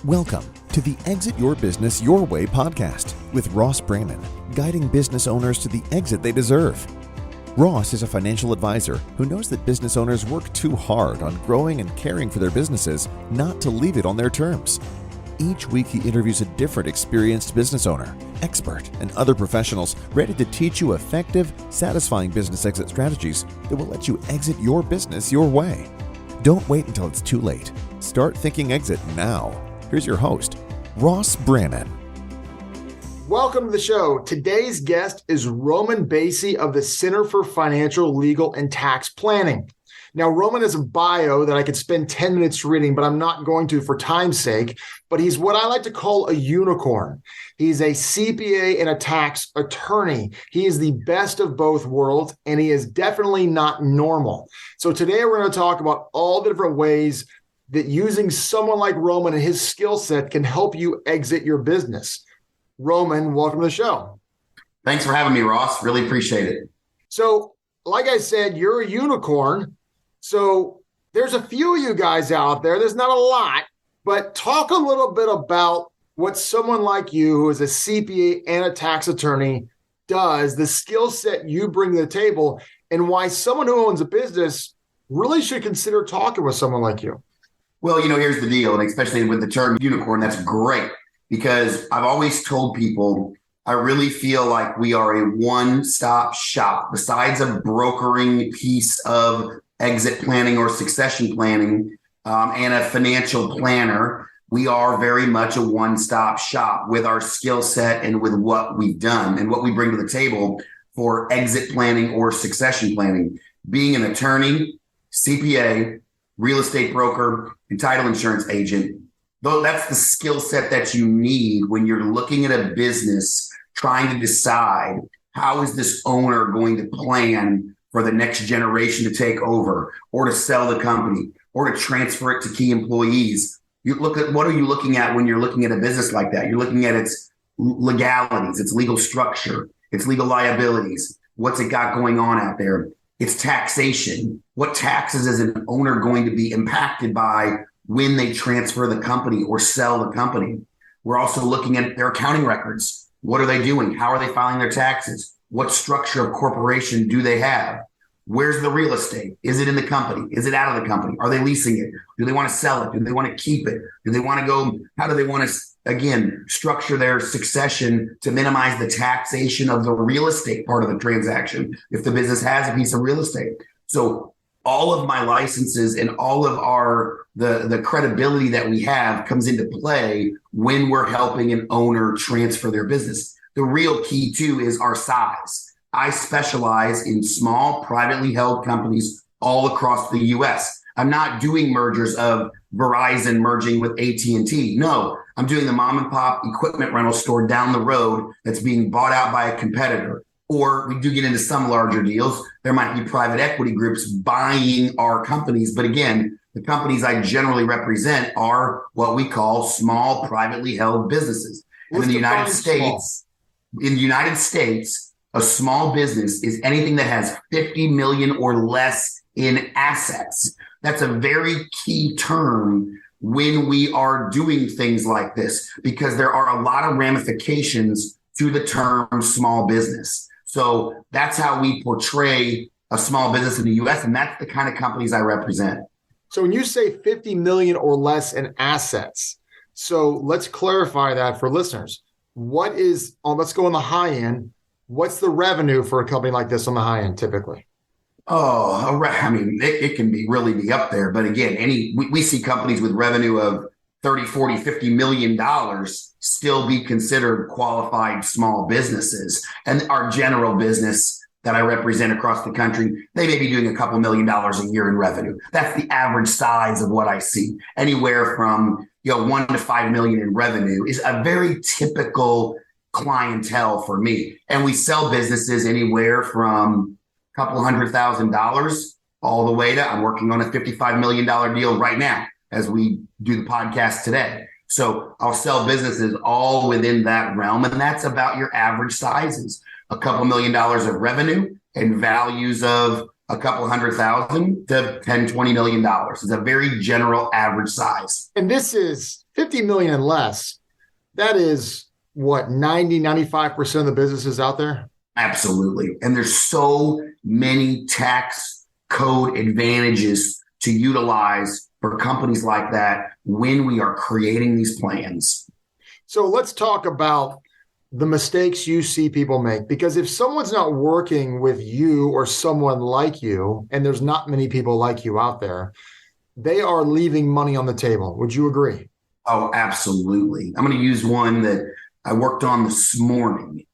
Welcome to the Exit Your Business Your Way podcast with Ross Brannon, guiding business owners to the exit they deserve. Ross is a financial advisor who knows that business owners work too hard on growing and caring for their businesses not to leave it on their terms. Each week he interviews a different experienced business owner, expert, and other professionals ready to teach you effective, satisfying business exit strategies that will let you exit your business your way. Don't wait until it's too late. Start thinking exit now. Here's your host, Ross Brannon. Welcome to the show. Today's guest is Roman Rbasi of the Center for Financial, Legal, and Tax Planning. Now, Roman has a bio that I could spend 10 minutes reading, but I'm not going to for time's sake. But he's what I like to call a unicorn. He's a CPA and a tax attorney. He is the best of both worlds, and he is definitely not normal. So today we're going to talk about all the different ways that using someone like Roman and his skill set can help you exit your business. Roman, welcome to the show. Thanks for having me, Ross. Really appreciate it. So, like I said, you're a unicorn. So there's a few of you guys out there. There's not a lot, but talk a little bit about what someone like you, who is a CPA and a tax attorney, does, the skill set you bring to the table, and why someone who owns a business really should consider talking with someone like you. Well, here's the deal, and especially with the term unicorn, that's great, because I've always told people I really feel like we are a one-stop shop. Besides a brokering piece of exit planning or succession planning and a financial planner, we are very much a one-stop shop with our skill set and with what we've done and what we bring to the table for exit planning or succession planning. Being an attorney, CPA, real estate broker, and title insurance agent, though that's the skill set that you need when you're looking at a business trying to decide how is this owner going to plan for the next generation to take over or to sell the company or to transfer it to key employees. You look at what are you looking at when you're looking at a business like that? You're looking at its legalities, its legal structure, its legal liabilities. What's it got going on out there? It's taxation. What taxes is an owner going to be impacted by when they transfer the company or sell the company? We're also looking at their accounting records. What are they doing? How are they filing their taxes? What structure of corporation do they have? Where's the real estate? Is it in the company? Is it out of the company? Are they leasing it? Do they want to sell it? Do they want to keep it? Do they want to go? How do they want to, again, structure their succession to minimize the taxation of the real estate part of the transaction if the business has a piece of real estate? So all of my licenses and all of the credibility that we have comes into play when we're helping an owner transfer their business. The real key too is our size. I specialize in small, privately held companies all across the US. I'm not doing mergers of Verizon merging with AT&T. No, I'm doing the mom and pop equipment rental store down the road that's being bought out by a competitor. Or we do get into some larger deals. There might be private equity groups buying our companies. But again, the companies I generally represent are what we call small, privately held businesses. And in the United States, a small business is anything that has 50 million or less in assets. That's a very key term when we are doing things like this, because there are a lot of ramifications to the term small business. So that's how we portray a small business in the US, and that's the kind of companies I represent. So when you say 50 million or less in assets, so let's clarify that for listeners. What is, let's go on the high end. What's the revenue for a company like this on the high end typically? Oh, I mean, it can be up there. But again, we see companies with revenue of 30, 40, 50 million dollars still be considered qualified small businesses. And our general business that I represent across the country, they may be doing a couple $1 million a year in revenue. That's the average size of what I see. Anywhere from 1 to 5 million in revenue is a very typical clientele for me. And we sell businesses anywhere from a couple $100,000 all the way to, I'm working on a $55 million deal right now as we do the podcast today. So I'll sell businesses all within that realm. And that's about your average sizes, a couple $1 million of revenue and values of a couple $100,000 to 10, $20 million. It's a very general average size. And this is 50 million and less. That is what, 95% of the businesses out there? Absolutely. And there's so many tax code advantages to utilize for companies like that when we are creating these plans. So let's talk about the mistakes you see people make, because if someone's not working with you or someone like you, and there's not many people like you out there, they are leaving money on the table. Would you agree? Oh, absolutely. I'm going to use one that I worked on this morning,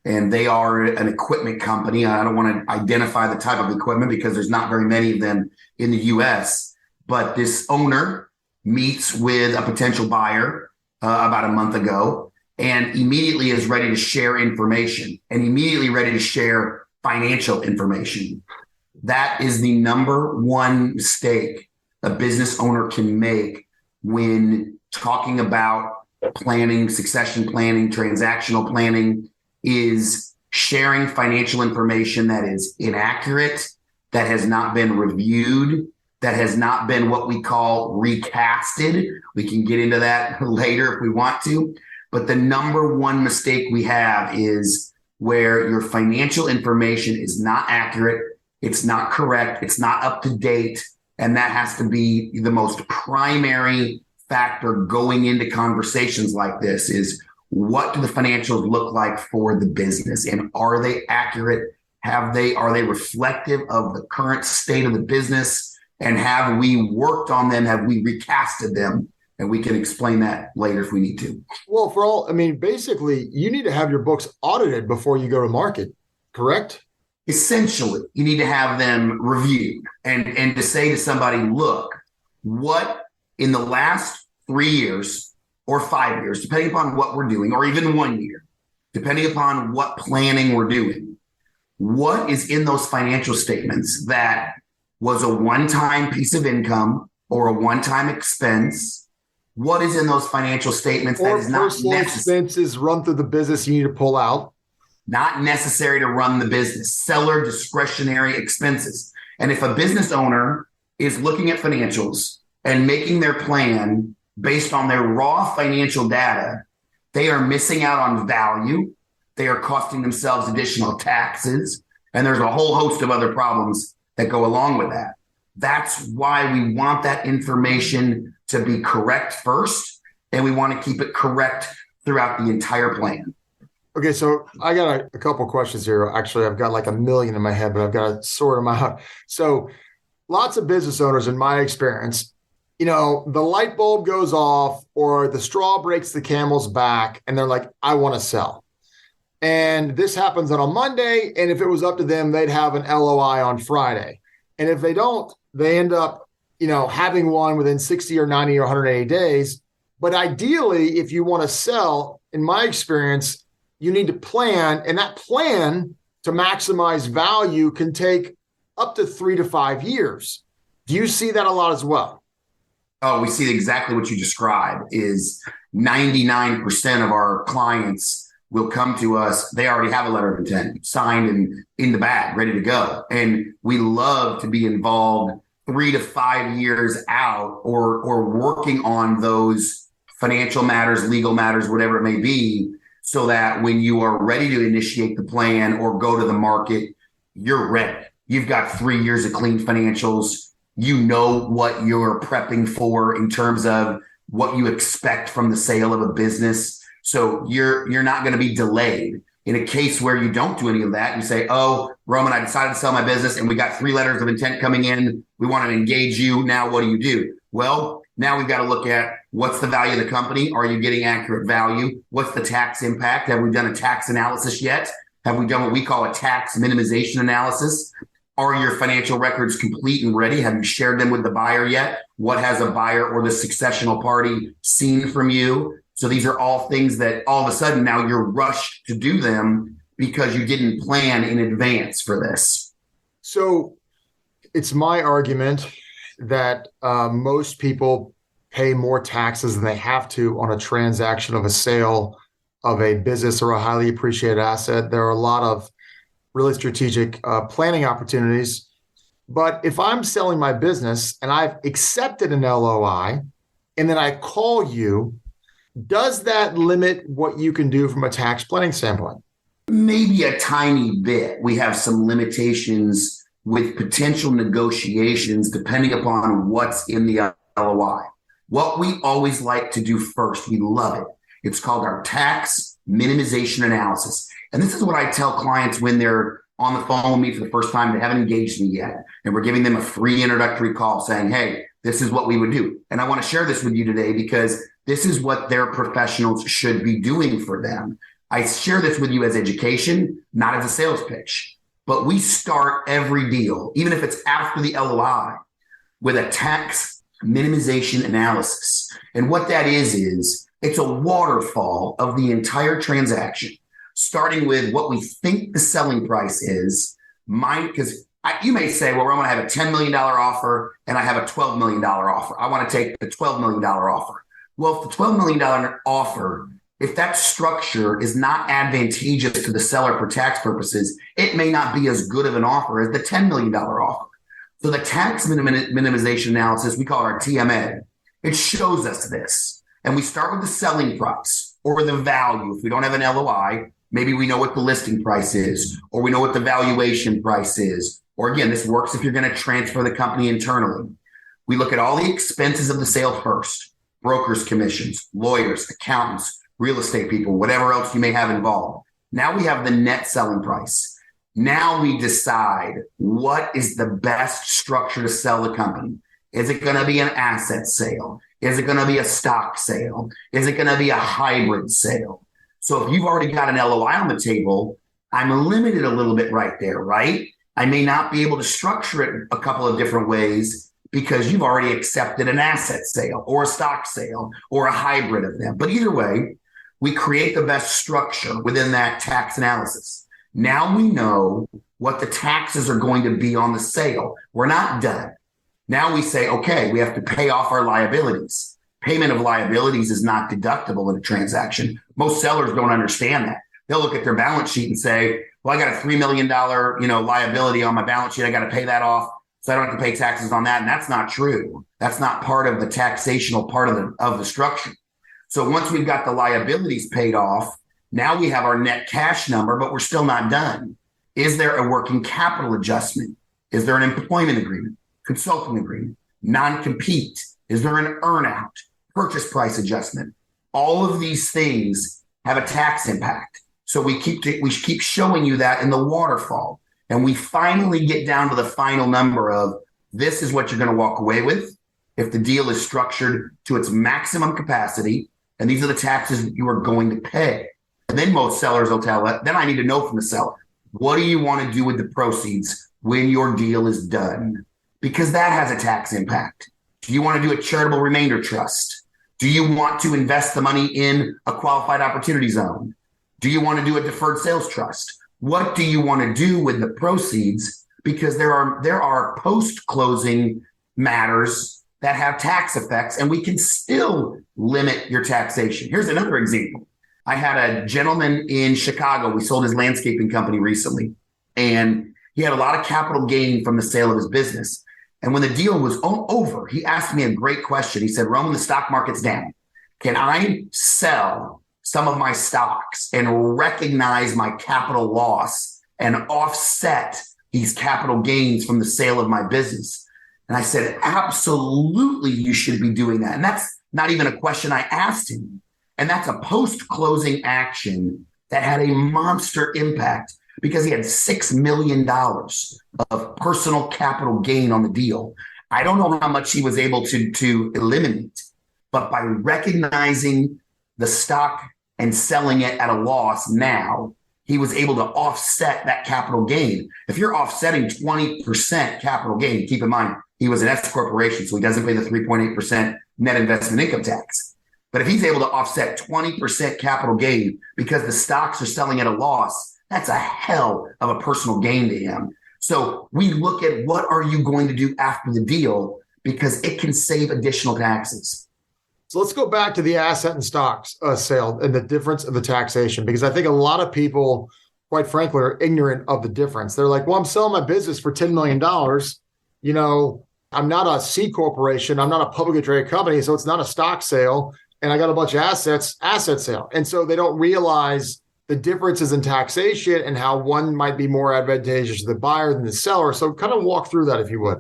and they are an equipment company. I don't want to identify the type of equipment because there's not very many of them in the US, but this owner meets with a potential buyer about a month ago, and immediately is ready to share information and immediately ready to share financial information. That is the number one mistake a business owner can make when talking about planning, succession planning, transactional planning, is sharing financial information that is inaccurate, that has not been reviewed, that has not been what we call recasted. We can get into that later if we want to. But the number one mistake we have is where your financial information is not accurate, it's not correct, it's not up to date. And that has to be the most primary factor going into conversations like this is, what do the financials look like for the business? And are they accurate? Are they reflective of the current state of the business? And have we worked on them? Have we recasted them? And we can explain that later if we need to. Well, basically, you need to have your books audited before you go to market, correct? Essentially, you need to have them reviewed and to say to somebody, look, what in the last 3 years or 5 years, depending upon what we're doing, or even 1 year, depending upon what planning we're doing, what is in those financial statements that was a one-time piece of income or a one-time expense? What is in those financial statements that is not personal expenses run through the business you need to pull out? Not necessary to run the business, seller discretionary expenses. And if a business owner is looking at financials and making their plan based on their raw financial data, they are missing out on value. They are costing themselves additional taxes. And there's a whole host of other problems that go along with that. That's why we want that information to be correct first, and we want to keep it correct throughout the entire plan. Okay, so I got a couple questions here. Actually, I've got like a million in my head, but I've got to sort them out. So lots of business owners, in my experience, the light bulb goes off or the straw breaks the camel's back, and they're like, I want to sell. And this happens on a Monday, and if it was up to them, they'd have an LOI on Friday. And if they don't, they end up, having one within 60 or 90 or 180 days. But ideally, if you want to sell, in my experience, you need to plan, and that plan to maximize value can take up to 3 to 5 years. Do you see that a lot as well? Oh, we see exactly what you described. Is 99% of our clients will come to us. They already have a letter of intent signed and in the bag, ready to go. And we love to be involved 3 to 5 years out or working on those financial matters, legal matters, whatever it may be, so that when you are ready to initiate the plan or go to the market, you're ready. You've got 3 years of clean financials. You know what you're prepping for in terms of what you expect from the sale of a business. So you're not going to be delayed. In a case where you don't do any of that, you say, oh, Roman, I decided to sell my business and we got 3 letters of intent coming in. We want to engage you. Now, what do? Well, now we've got to look at what's the value of the company. Are you getting accurate value? What's the tax impact? Have we done a tax analysis yet? Have we done what we call a tax minimization analysis? Are your financial records complete and ready? Have you shared them with the buyer yet? What has a buyer or the successional party seen from you? So these are all things that all of a sudden now you're rushed to do them because you didn't plan in advance for this. So it's my argument that most people pay more taxes than they have to on a transaction of a sale of a business or a highly appreciated asset. There are a lot of really strategic planning opportunities. But if I'm selling my business and I've accepted an LOI and then I call you, does that limit what you can do from a tax planning standpoint? Maybe a tiny bit. We have some limitations with potential negotiations depending upon what's in the LOI. What we always like to do first, we love it. It's called our tax minimization analysis. And this is what I tell clients when they're on the phone with me for the first time. They haven't engaged me yet. And we're giving them a free introductory call saying, hey, this is what we would do. And I want to share this with you today because this is what their professionals should be doing for them. I share this with you as education, not as a sales pitch. But we start every deal, even if it's after the LOI, with a tax minimization analysis. And what that is it's a waterfall of the entire transaction, starting with what we think the selling price is. Because you may say, well, I'm going to have a $10 million offer and I have a $12 million offer. I want to take the $12 million offer. Well, if the $12 million offer, if that structure is not advantageous to the seller for tax purposes, it may not be as good of an offer as the $10 million offer. So the tax minimization analysis, we call it our TMA, it shows us this. And we start with the selling price or the value. If we don't have an LOI, maybe we know what the listing price is, or we know what the valuation price is. Or again, this works if you're going to transfer the company internally. We look at all the expenses of the sale first: brokers' commissions, lawyers, accountants, real estate people, whatever else you may have involved. Now we have the net selling price. Now we decide what is the best structure to sell the company. Is it going to be an asset sale? Is it going to be a stock sale? Is it going to be a hybrid sale? So if you've already got an LOI on the table, I'm limited a little bit right there, right? I may not be able to structure it a couple of different ways because you've already accepted an asset sale or a stock sale or a hybrid of them. But either way, we create the best structure within that tax analysis. Now we know what the taxes are going to be on the sale. We're not done. Now we say, okay, we have to pay off our liabilities. Payment of liabilities is not deductible in a transaction. Most sellers don't understand that. They'll look at their balance sheet and say, well, I got a $3 million, liability on my balance sheet. I got to pay that off, so I don't have to pay taxes on that. And that's not true. That's not part of the taxational part of the structure. So once we've got the liabilities paid off, now we have our net cash number, but we're still not done. Is there a working capital adjustment? Is there an employment agreement, consulting agreement, non-compete? Is there an earnout, purchase price adjustment? All of these things have a tax impact. So we keep showing you that in the waterfall. And we finally get down to the final number of this is what you're going to walk away with if the deal is structured to its maximum capacity. And these are the taxes that you are going to pay. And then most sellers will tell it. Then I need to know from the seller, what do you want to do with the proceeds when your deal is done? Because that has a tax impact. Do you want to do a charitable remainder trust? Do you want to invest the money in a qualified opportunity zone? Do you want to do a deferred sales trust? What do you want to do with the proceeds? Because there are post-closing matters that have tax effects, and we can still limit your taxation. Here's another example. I had a gentleman in Chicago. We sold his landscaping company recently, and he had a lot of capital gain from the sale of his business. And when the deal was over, he asked me a great question. He said, Roman, the stock market's down. Can I sell some of my stocks and recognize my capital loss and offset these capital gains from the sale of my business? And I said, absolutely, you should be doing that. And that's not even a question I asked him. And that's a post-closing action that had a monster impact because he had $6 million of personal capital gain on the deal. I don't know how much he was able to eliminate, but by recognizing the stock and selling it at a loss now, he was able to offset that capital gain. If you're offsetting 20% capital gain, keep in mind, he was an S corporation, so he doesn't pay the 3.8% net investment income tax. But if he's able to offset 20% capital gain because the stocks are selling at a loss, that's a hell of a personal gain to him. So we look at what are you going to do after the deal because it can save additional taxes. So let's go back to the asset and stocks sale and the difference of the taxation, because I think a lot of people, quite frankly, are ignorant of the difference. They're like, well, I'm selling my business for $10 million. I'm not a C corporation. I'm not a publicly traded company. So it's not a stock sale. And I got a bunch of asset sale. And so they don't realize the differences in taxation and how one might be more advantageous to the buyer than the seller. So kind of walk through that if you would.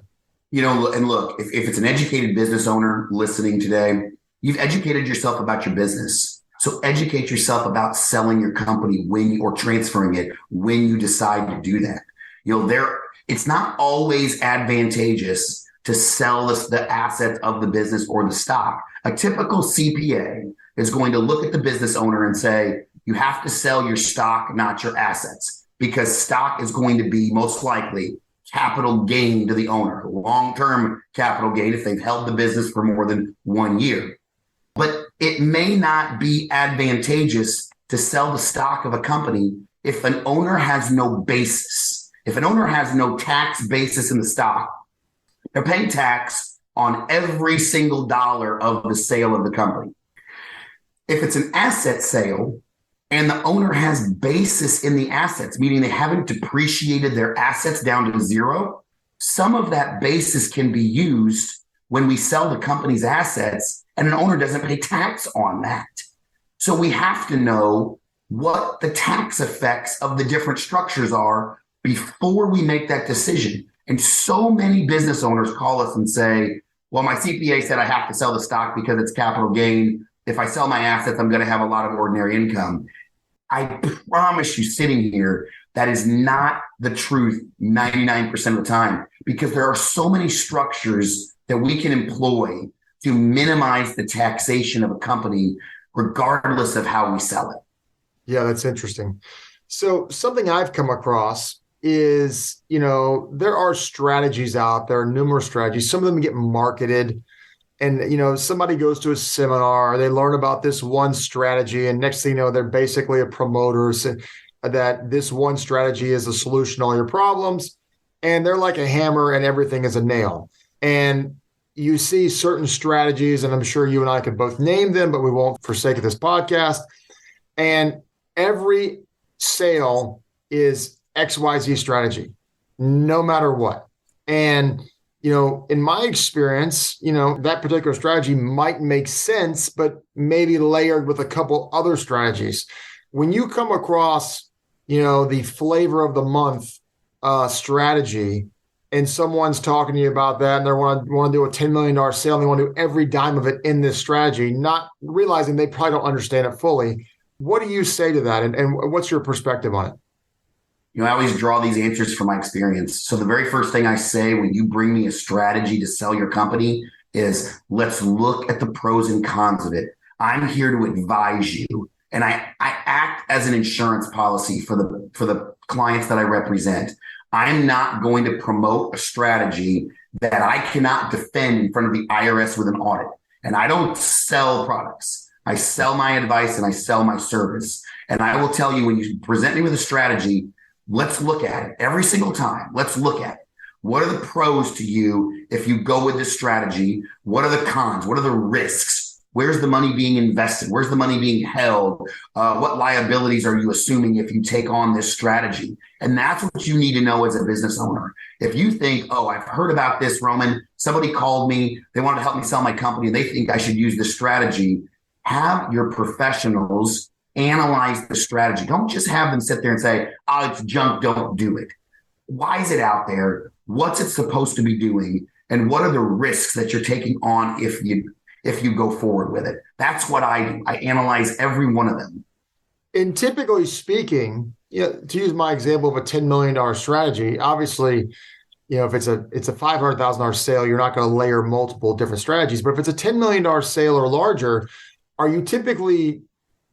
And look, if it's an educated business owner listening today, you've educated yourself about your business. So educate yourself about selling your company or transferring it when you decide to do that. It's not always advantageous to sell the assets of the business or the stock. A typical CPA is going to look at the business owner and say, you have to sell your stock, not your assets, because stock is going to be most likely capital gain to the owner, long-term capital gain if they've held the business for more than 1 year. But it may not be advantageous to sell the stock of a company if an owner has no basis. If an owner has no tax basis in the stock, they're paying tax on every single dollar of the sale of the company. If it's an asset sale and the owner has basis in the assets, meaning they haven't depreciated their assets down to zero, some of that basis can be used when we sell the company's assets and an owner doesn't pay tax on that. So we have to know what the tax effects of the different structures are before we make that decision. And so many business owners call us and say, well, my CPA said I have to sell the stock because it's capital gain. If I sell my assets, I'm going to have a lot of ordinary income. I promise you, sitting here, that is not the truth 99% of the time, because there are so many structures that we can employ to minimize the taxation of a company, regardless of how we sell it. Yeah, that's interesting. So something I've come across is, there are strategies out there, numerous strategies. Some of them get marketed. And, somebody goes to a seminar, they learn about this one strategy, and next thing you know, they're basically a promoter that this one strategy is a solution to all your problems. And they're like a hammer and everything is a nail. And you see certain strategies, and I'm sure you and I could both name them, but we won't for sake of this podcast. And every sale is XYZ strategy, no matter what. And in my experience, that particular strategy might make sense, but maybe layered with a couple other strategies. When you come across, the flavor of the month strategy, and someone's talking to you about that, and they want to do a $10 million sale, and they want to do every dime of it in this strategy, not realizing they probably don't understand it fully. What do you say to that? And what's your perspective on it? I always draw these answers from my experience. So the very first thing I say when you bring me a strategy to sell your company is, let's look at the pros and cons of it. I'm here to advise you. And I act as an insurance policy for the clients that I represent. I'm not going to promote a strategy that I cannot defend in front of the IRS with an audit. And I don't sell products. I sell my advice and I sell my service. And I will tell you, when you present me with a strategy, let's look at it every single time. Let's look at it. What are the pros to you if you go with this strategy? What are the cons? What are the risks? Where's the money being invested? Where's the money being held? What liabilities are you assuming if you take on this strategy? And that's what you need to know as a business owner. If you think, oh, I've heard about this, Roman, somebody called me, they wanted to help me sell my company, and they think I should use this strategy, have your professionals analyze the strategy. Don't just have them sit there and say, oh, it's junk, don't do it. Why is it out there? What's it supposed to be doing? And what are the risks that you're taking on if you go forward with it? That's what I do. I analyze every one of them. And typically speaking, to use my example of a $10 million strategy, obviously, if it's a $500,000 sale, you're not going to layer multiple different strategies. But if it's a $10 million sale or larger, are you typically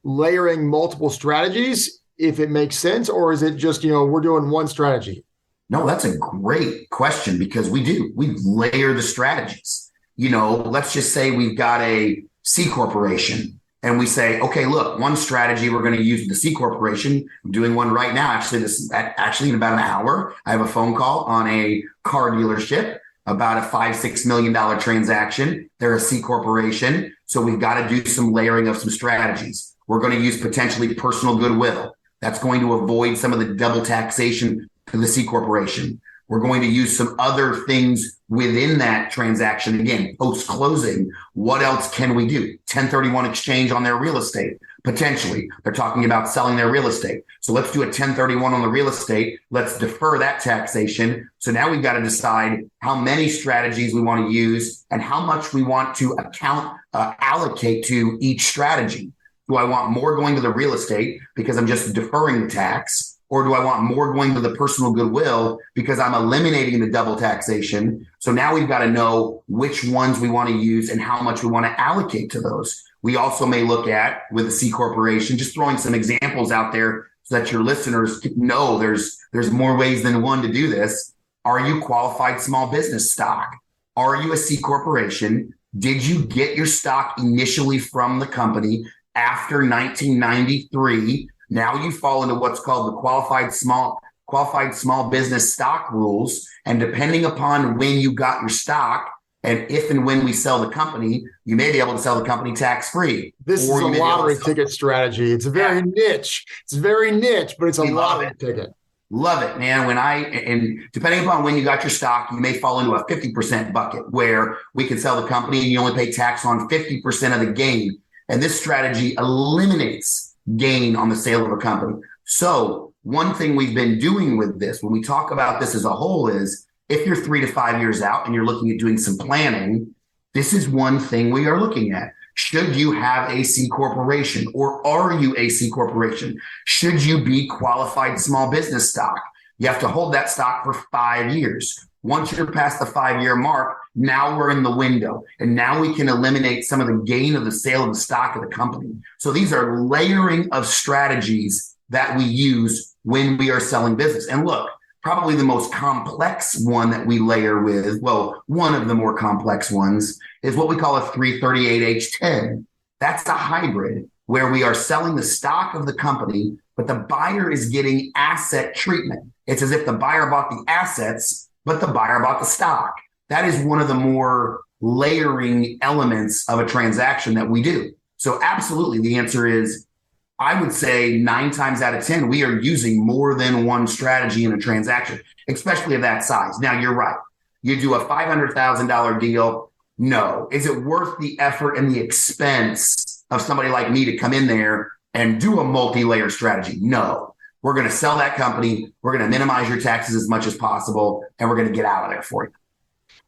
layering multiple strategies if it makes sense? Or is it just, we're doing one strategy? No, that's a great question, because we layer the strategies. Let's just say we've got a C corporation and we say, okay, look, one strategy we're going to use with the C corporation. I'm doing one right now. Actually in about an hour, I have a phone call on a car dealership about a $5-6 million transaction. They're a C corporation. So we've got to do some layering of some strategies. We're going to use potentially personal goodwill. That's going to avoid some of the double taxation to the C corporation. We're going to use some other things within that transaction. Again, post-closing, what else can we do? 1031 exchange on their real estate. Potentially, they're talking about selling their real estate. So let's do a 1031 on the real estate. Let's defer that taxation. So now we've got to decide how many strategies we want to use and how much we want to allocate to each strategy. Do I want more going to the real estate because I'm just deferring the tax? Or do I want more going to the personal goodwill because I'm eliminating the double taxation? So now we've got to know which ones we want to use and how much we want to allocate to those. We also may look at, with a C corporation, just throwing some examples out there so that your listeners know there's more ways than one to do this. Are you qualified small business stock? Are you a C corporation? Did you get your stock initially from the company after 1993? Now you fall into what's called the qualified small business stock rules. And depending upon when you got your stock and if and when we sell the company, you may be able to sell the company tax-free. This is a lottery ticket strategy. It's very niche. It's very niche, but it's a lottery ticket. Love it, man. And depending upon when you got your stock, you may fall into a 50% bucket where we can sell the company and you only pay tax on 50% of the gain. And this strategy eliminates gain on the sale of a company. So one thing we've been doing with this, when we talk about this as a whole, is if you're 3 to 5 years out and you're looking at doing some planning, this is one thing we are looking at. Should you have a C corporation, or are you a C corporation? Should you be qualified small business stock? You have to hold that stock for 5 years. Once you're past the 5-year mark, now we're in the window, and now we can eliminate some of the gain of the sale of the stock of the company. So these are layering of strategies that we use when we are selling business. And look, probably the most complex one that we layer with, well, one of the more complex ones is what we call a 338H10. That's a hybrid where we are selling the stock of the company, but the buyer is getting asset treatment. It's as if the buyer bought the assets, but the buyer bought the stock. That is one of the more layering elements of a transaction that we do. So absolutely, the answer is, I would say 9 times out of 10, we are using more than one strategy in a transaction, especially of that size. Now, you're right. You do a $500,000 deal. No. Is it worth the effort and the expense of somebody like me to come in there and do a multi-layer strategy? No. We're going to sell that company. We're going to minimize your taxes as much as possible, and we're going to get out of there for you.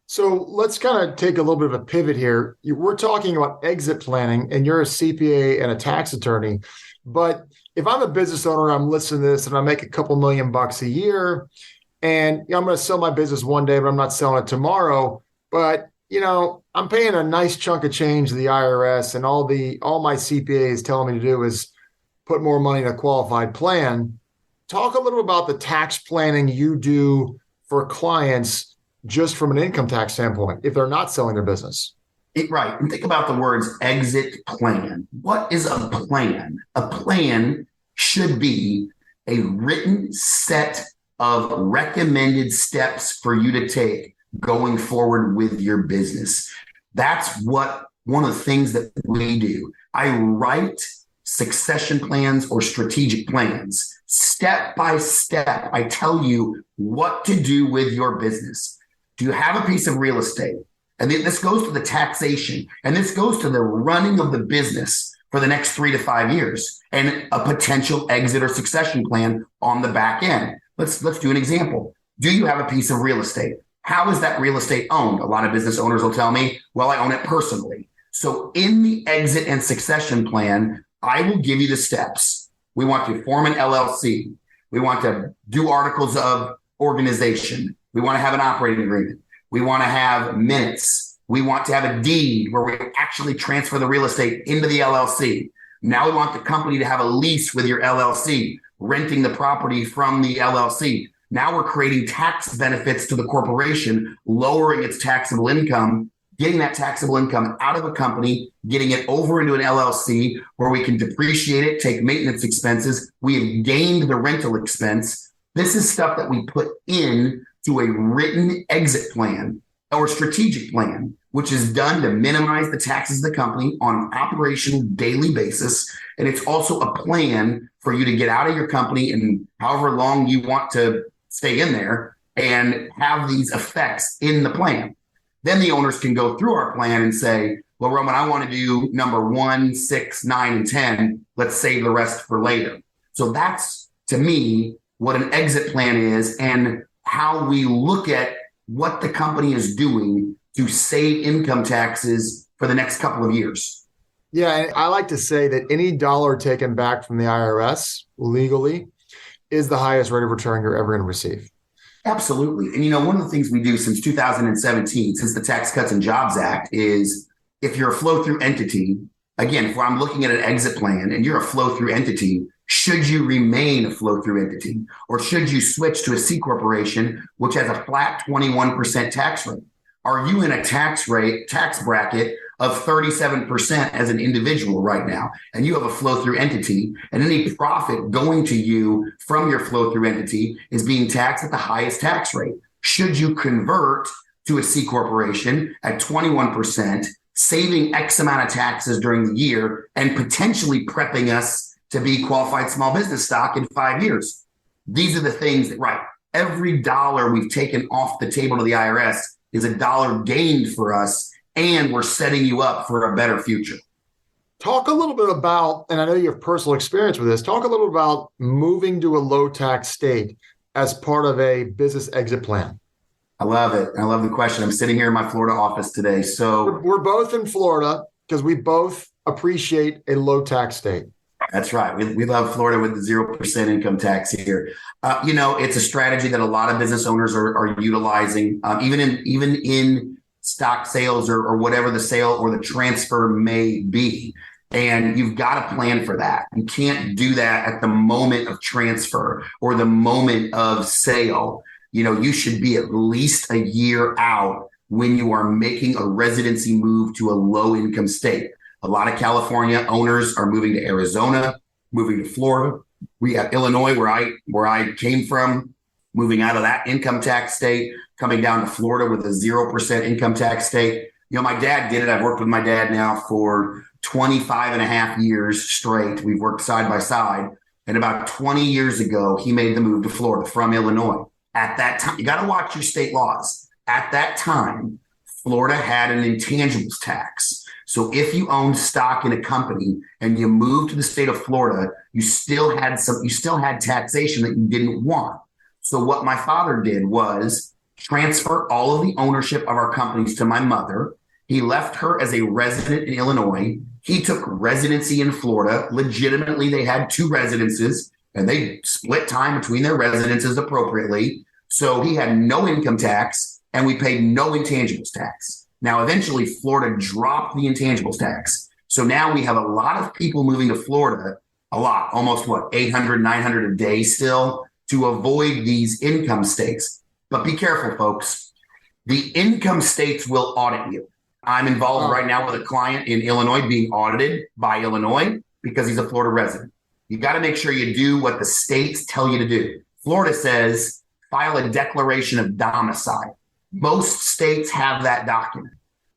So let's kind of take a little bit of a pivot here. We're talking about exit planning, and you're a CPA and a tax attorney. But if I'm a business owner, I'm listening to this and I make a couple $1,000,000 a year, and I'm going to sell my business one day, but I'm not selling it tomorrow. But, I'm paying a nice chunk of change to the IRS, and all my CPA is telling me to do is put more money in a qualified plan. Talk a little about the tax planning you do for clients just from an income tax standpoint, if they're not selling their business. Right. And think about the words exit plan. What is a plan? A plan should be a written set of recommended steps for you to take going forward with your business. That's one of the things that we do. I write succession plans or strategic plans. Step by step, I tell you what to do with your business. Do you have a piece of real estate? And this goes to the taxation, and this goes to the running of the business for the next 3 to 5 years, and a potential exit or succession plan on the back end. Let's do an example. Do you have a piece of real estate? How is that real estate owned? A lot of business owners will tell me, well, I own it personally. So in the exit and succession plan, I will give you the steps. We want to form an LLC. We want to do articles of organization. We want to have an operating agreement. We want to have minutes. We want to have a deed where we actually transfer the real estate into the LLC. Now we want the company to have a lease with your LLC, renting the property from the LLC. Now we're creating tax benefits to the corporation, lowering its taxable income, getting that taxable income out of a company, getting it over into an LLC where we can depreciate it, take maintenance expenses. We have gained the rental expense. This is stuff that we put in to a written exit plan or strategic plan, which is done to minimize the taxes of the company on an operational daily basis. And it's also a plan for you to get out of your company in however long you want to stay in there and have these effects in the plan. Then the owners can go through our plan and say, well, Roman, I want to do number 1, 6, 9, and 10. Let's save the rest for later. So that's, to me, what an exit plan is and how we look at what the company is doing to save income taxes for the next couple of years. Yeah, and I like to say that any dollar taken back from the IRS legally is the highest rate of return you're ever going to receive. Absolutely. And one of the things we do since 2017, since the Tax Cuts and Jobs Act, is if you're a flow-through entity, again, if I'm looking at an exit plan and you're a flow-through entity, should you remain a flow-through entity or should you switch to a C corporation, which has a flat 21% tax rate? Are you in a tax bracket of 37% as an individual right now, and you have a flow-through entity, and any profit going to you from your flow-through entity is being taxed at the highest tax rate? Should you convert to a C corporation at 21%, saving X amount of taxes during the year and potentially prepping us to be qualified small business stock in 5 years? These are the things that, right, every dollar we've taken off the table to the IRS is a dollar gained for us, and we're setting you up for a better future. Talk a little bit about, and I know you have personal experience with this, talk a little about moving to a low tax state as part of a business exit plan. I love it. I love the question. I'm sitting here in my Florida office today. So we're both in Florida because we both appreciate a low tax state. That's right. We love Florida with the 0% income tax here. It's a strategy that a lot of business owners are utilizing, even in stock sales or whatever the sale or the transfer may be. And you've got to plan for that. You can't do that at the moment of transfer or the moment of sale. You should be at least a year out when you are making a residency move to a low income state. A lot of California owners are moving to Arizona, moving to Florida. We have Illinois, where I came from, moving out of that income tax state, coming down to Florida with a 0% income tax state. My dad did it. I've worked with my dad now for 25 and a half years straight. We've worked side by side. And about 20 years ago, he made the move to Florida from Illinois. At that time, you got to watch your state laws. At that time, Florida had an intangibles tax. So if you owned stock in a company and you moved to the state of Florida, you still had taxation that you didn't want. So what my father did was transfer all of the ownership of our companies to my mother. He left her as a resident in Illinois. He took residency in Florida. Legitimately, they had 2 residences and they split time between their residences appropriately. So he had no income tax and we paid no intangibles tax. Now, eventually, Florida dropped the intangibles tax. So now we have a lot of people moving to Florida, almost 800, 900 a day still, to avoid these income states. But be careful, folks. The income states will audit you. I'm involved right now with a client in Illinois being audited by Illinois because he's a Florida resident. You got to make sure you do what the states tell you to do. Florida says, file a declaration of domicile. Most states have that document.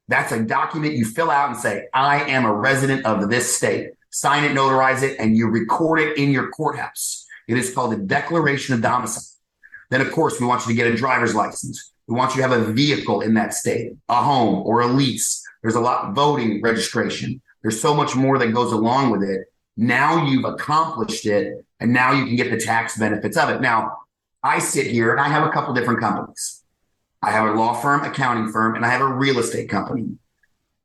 That's a document you fill out and say, I am a resident of this state. Sign it, notarize it, and you record it in your courthouse. It is called a declaration of domicile. Then, of course, we want you to get a driver's license. We want you to have a vehicle in that state, a home or a lease. There's a lot voting registration. There's so much more that goes along with it. Now you've accomplished it, and now you can get the tax benefits of it. Now, I sit here and I have a couple different companies. I have a law firm, accounting firm, and I have a real estate company.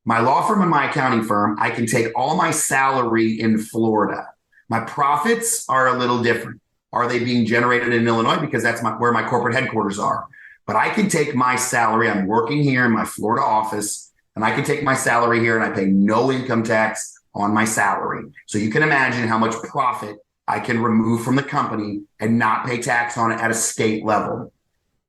My law firm and my accounting firm, I can take all my salary in Florida. My profits are a little different. Are they being generated in Illinois? Because that's where my corporate headquarters are. But I can take my salary. I'm working here in my Florida office, and I can take my salary here and I pay no income tax on my salary. So you can imagine how much profit I can remove from the company and not pay tax on it at a state level.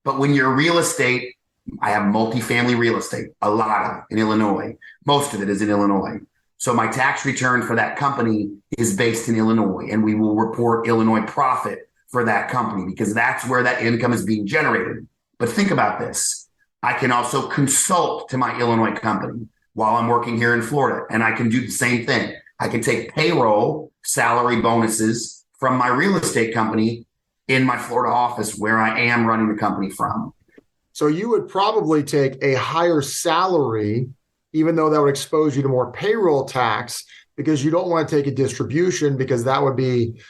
But when you're real estate, I have multifamily real estate, a lot of it in Illinois. Most of it is in Illinois. So my tax return for that company is based in Illinois, and we will report Illinois profit for that company because that's where that income is being generated. But think about this. I can also consult to my Illinois company while I'm working here in Florida, and I can do the same thing. I can take payroll, salary bonuses from my real estate company in my Florida office where I am running the company from. So you would probably take a higher salary, even though that would expose you to more payroll tax, because you don't want to take a distribution because that would be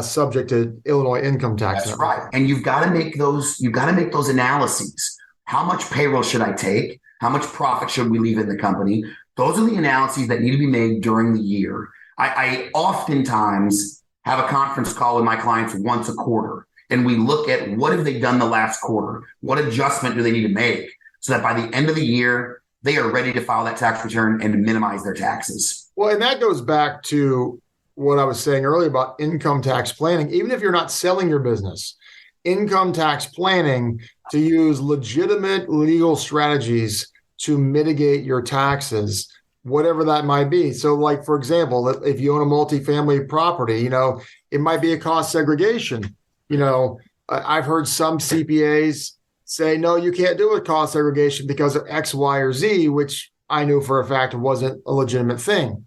subject to Illinois income tax. That's right. And you've got to make those analyses. How much payroll should I take? How much profit should we leave in the company? Those are the analyses that need to be made during the year. I oftentimes have a conference call with my clients once a quarter, and we look at what have they done the last quarter? What adjustment do they need to make so that by the end of the year, they are ready to file that tax return and to minimize their taxes. Well, and that goes back to what I was saying earlier about income tax planning. Even if you're not selling your business, income tax planning to use legitimate legal strategies to mitigate your taxes, whatever that might be. So like, for example, if you own a multifamily property, it might be a cost segregation. I've heard some CPAs say, no, you can't do a cost segregation because of X, Y, or Z, which I knew for a fact wasn't a legitimate thing.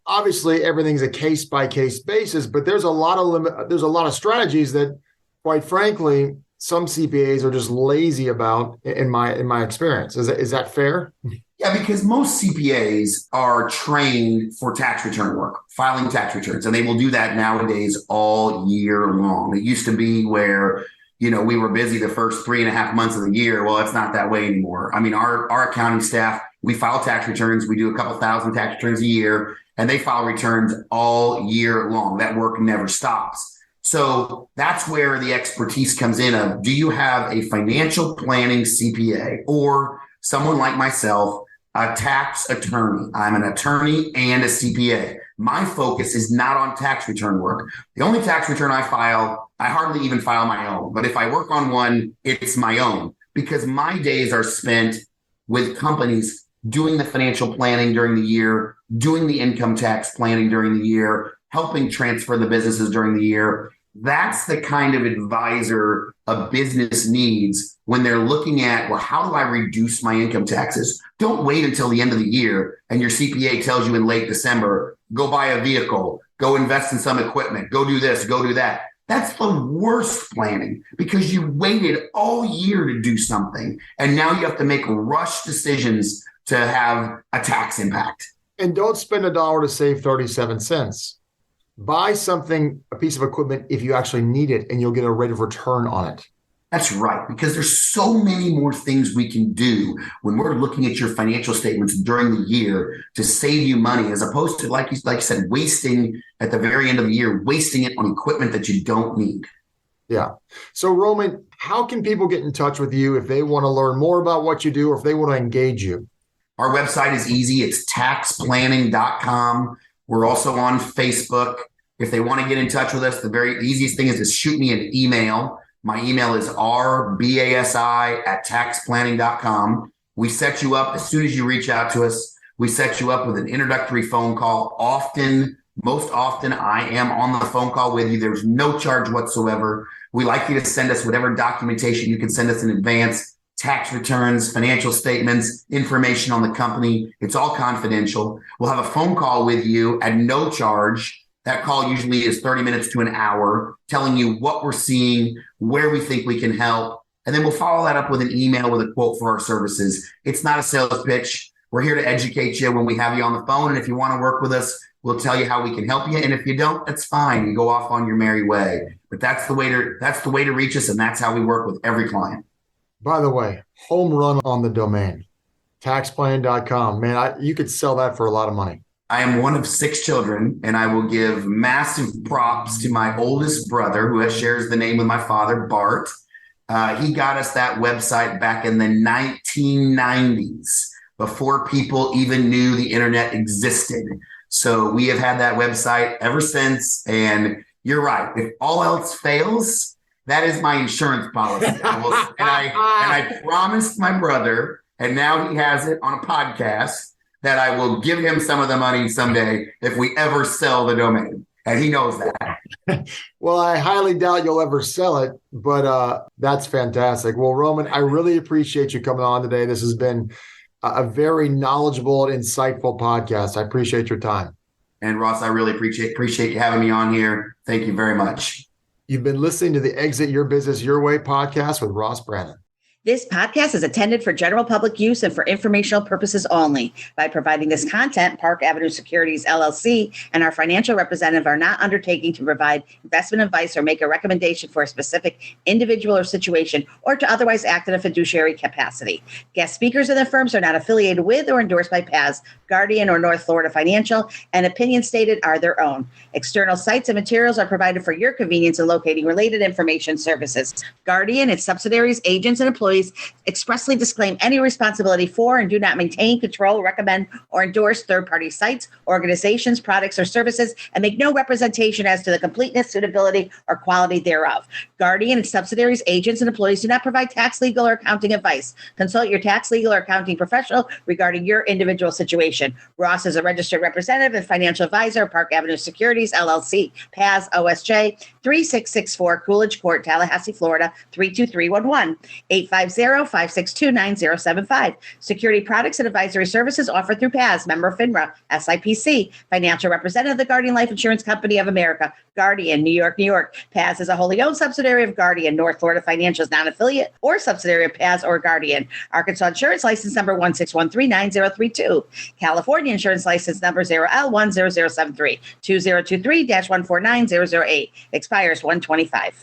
Obviously, everything's a case-by-case basis, but there's a lot of strategies that, quite frankly, some CPAs are just lazy about in my experience. Is that fair? Yeah, because most CPAs are trained for tax return work, filing tax returns, and they will do that nowadays all year long. It used to be where we were busy the first 3.5 months of the year. Well, it's not that way anymore. I mean, our accounting staff, we file tax returns. We do a couple thousand tax returns a year, and they file returns all year long. That work never stops. So that's where the expertise comes in of, do you have a financial planning CPA or someone like myself, a tax attorney? I'm an attorney and a CPA. My focus is not on tax return work. The only tax return I file, I hardly even file my own. But if I work on one, it's my own, because my days are spent with companies doing the financial planning during the year, doing the income tax planning during the year, helping transfer the businesses during the year. That's the kind of advisor a business needs when they're looking at, well, how do I reduce my income taxes? Don't wait until the end of the year and your CPA tells you in late December, go buy a vehicle, go invest in some equipment, go do this, go do that. That's the worst planning, because you waited all year to do something, and now you have to make rush decisions to have a tax impact. And don't spend $1 to save 37 cents. Buy something, a piece of equipment, if you actually need it, and you'll get a rate of return on it. That's right, because there's so many more things we can do when we're looking at your financial statements during the year to save you money, as opposed to, like you said, wasting at the very end of the year, wasting it on equipment that you don't need. Yeah. So, Roman, how can people get in touch with you if they want to learn more about what you do or if they want to engage you? Our website is easy. It's taxplanning.com. We're also on Facebook. If they want to get in touch with us, the very easiest thing is to shoot me an email. My email is rbasi@taxplanning.com. We set you up as soon as you reach out to us. We set you up with an introductory phone call. Most often, I am on the phone call with you. There's no charge whatsoever. We like you to send us whatever documentation you can send us in advance, tax returns, financial statements, information on the company. It's all confidential. We'll have a phone call with you at no charge. That call usually is 30 minutes to an hour, telling you what we're seeing, where we think we can help. And then we'll follow that up with an email with a quote for our services. It's not a sales pitch. We're here to educate you when we have you on the phone. And if you want to work with us, we'll tell you how we can help you. And if you don't, that's fine. You go off on your merry way. But that's the way to reach us. And that's how we work with every client. By the way, home run on the domain, taxplanning.com. Man, you could sell that for a lot of money. I am one of 6 children, and I will give massive props to my oldest brother, who shares the name with my father, Bart. He got us that website back in the 1990s, before people even knew the internet existed. So we have had that website ever since. And you're right. If all else fails, that is my insurance policy. I promised my brother, and now he has it on a podcast, that I will give him some of the money someday if we ever sell the domain. And he knows that. Well, I highly doubt you'll ever sell it, but that's fantastic. Well, Roman, I really appreciate you coming on today. This has been a very knowledgeable and insightful podcast. I appreciate your time. And Ross, I really appreciate you having me on here. Thank you very much. You've been listening to the Exit Your Business Your Way podcast with Ross Brannon. This podcast is intended for general public use and for informational purposes only. By providing this content, Park Avenue Securities, LLC, and our financial representative are not undertaking to provide investment advice or make a recommendation for a specific individual or situation, or to otherwise act in a fiduciary capacity. Guest speakers and their firms are not affiliated with or endorsed by PAS, Guardian, or North Florida Financial, and opinions stated are their own. External sites and materials are provided for your convenience in locating related information services. Guardian, its subsidiaries, agents, and employees expressly disclaim any responsibility for and do not maintain, control, recommend, or endorse third-party sites, organizations, products, or services, and make no representation as to the completeness, suitability, or quality thereof. Guardian, its subsidiaries, agents, and employees do not provide tax, legal, or accounting advice. Consult your tax, legal, or accounting professional regarding your individual situation. Ross is a registered representative and financial advisor of Park Avenue Securities, LLC, PAS, OSJ, 3664 Coolidge Court, Tallahassee, Florida, 32311, 850-562-9075. Security products and advisory services offered through PAS, member FINRA, SIPC, financial representative of the Guardian Life Insurance Company of America, Guardian, New York, New York. PAS is a wholly owned subsidiary of Guardian. North Florida Financial is non-affiliate or subsidiary of PAS or Guardian. Arkansas Insurance License Number 16139-032. California Insurance License Number 0L10073. 2023-149008. Expires 125.